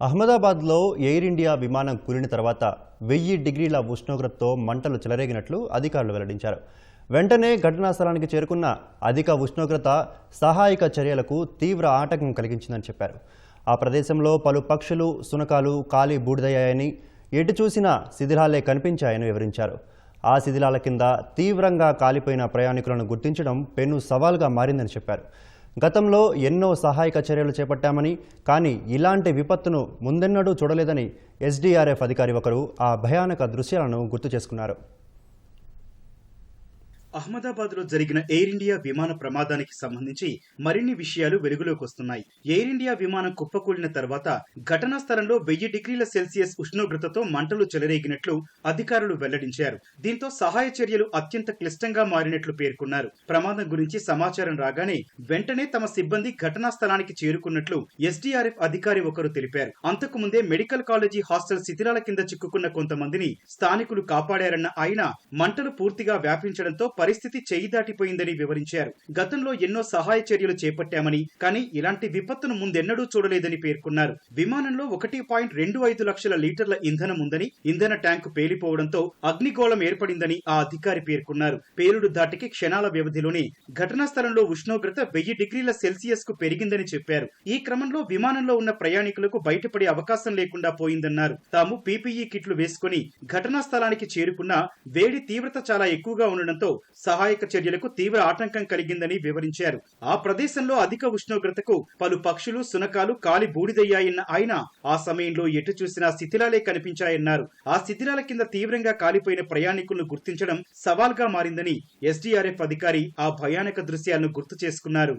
అహ్మదాబాద్లో air India విమానం కూలిన తర్వాత 1000 డిగ్రీల ఉష్ణోగ్రతతో మంటలు చెలరేగినట్లు అధికారులు వెల్లడించారు. వెంటనే ఘటనా స్థలానికి చేరుకున్న అధిక ఉష్ణోగ్రత సహాయక చర్యలకు తీవ్ర ఆటంకం కలిగించిందని చెప్పారు. ఆ ప్రదేశంలో పలు పక్షులు, సునకాలు కాలి బూడిదయ్యాయని, ఎటు చూసినా శిథిలాలే కనిపించాయని వివరించారు. ఆ శిథిలాల కింద తీవ్రంగా కాలిపోయిన ప్రయాణికులను గుర్తించడం పెను సవాల్గా మారిందని చెప్పారు. గతంలో ఎన్నో సహాయక చర్యలు చేపట్టామని, కానీ ఇలాంటి విపత్తును ముందెన్నడూ చూడలేదని ఎస్డీఆర్ఎఫ్ అధికారి ఒకరు ఆ భయానక దృశ్యాలను గుర్తు చేసుకున్నారు. అహ్మదాబాద్లో జరిగిన ఎయిర్ ఇండియా విమాన ప్రమాదానికి సంబంధించి మరిన్ని విషయాలు వెలుగులోకి వస్తున్నాయి. ఎయిర్ ఇండియా విమానం కుప్పకూలిన తర్వాత ఘటనా స్థలంలో 1000 డిగ్రీల సెల్సియస్ ఉష్ణోగ్రతతో మంటలు చెలరేగినట్లు అధికారులు వెల్లడించారు. దీంతో సహాయ చర్యలు అత్యంత క్లిష్టంగా మారినట్లు పేర్కొన్నారు. ప్రమాదం గురించి సమాచారం రాగానే వెంటనే తమ సిబ్బంది ఘటనా స్థలానికి చేరుకున్నట్లు ఎస్డీఆర్ఎఫ్ అధికారి ఒకరు తెలిపారు. అంతకు ముందే మెడికల్ కాలేజీ హాస్టల్ శిథిలాల కింద చిక్కుకున్న కొంతమందిని స్థానికులు కాపాడారన్న ఆయన, మంటలు పూర్తిగా వ్యాపించడంతో పరిస్థితి చేయి దాటిపోయిందని వివరించారు. గతంలో ఎన్నో సహాయ చర్యలు చేపట్టామని, కానీ ఇలాంటి విపత్తును ముందెన్నడూ చూడలేదని పేర్కొన్నారు. విమానంలో 1.25 లక్షల లీటర్ల ఇంధనం ఉందని, ఇంధన ట్యాంకు పేలిపోవడంతో అగ్నిగోళం ఏర్పడిందని ఆ అధికారి పేర్కొన్నారు. పేలుడు దాటికి క్షణాల వ్యవధిలోనే ఘటనా స్థలంలో ఉష్ణోగ్రత 1000 డిగ్రీల సెల్సియస్ కు పెరిగిందని చెప్పారు. ఈ క్రమంలో విమానంలో ఉన్న ప్రయాణికులకు బయటపడే అవకాశం లేకుండా పోయిందన్నారు. తాము పీపీఈ కిట్లు వేసుకుని ఘటనా స్థలానికి చేరుకున్నా వేడి తీవ్రత చాలా ఎక్కువగా ఉండడంతో సహాయక చర్యలకు తీవ్ర ఆటంకం కలిగిందని వివరించారు. ఆ ప్రదేశంలో అధిక ఉష్ణోగ్రతకు పలు పక్షులు, సునకాలు కాలి బూడిదయ్యాయన్న ఆయన, ఆ సమయంలో ఎటు చూసినా శిథిలాలే కనిపించాయన్నారు. ఆ శిథిలాల కింద తీవ్రంగా కాలిపోయిన ప్రయాణికులను గుర్తించడం సవాల్గా మారిందని ఎస్డీఆర్ఎఫ్ అధికారి ఆ భయానక దృశ్యాలను గుర్తు చేసుకున్నారు.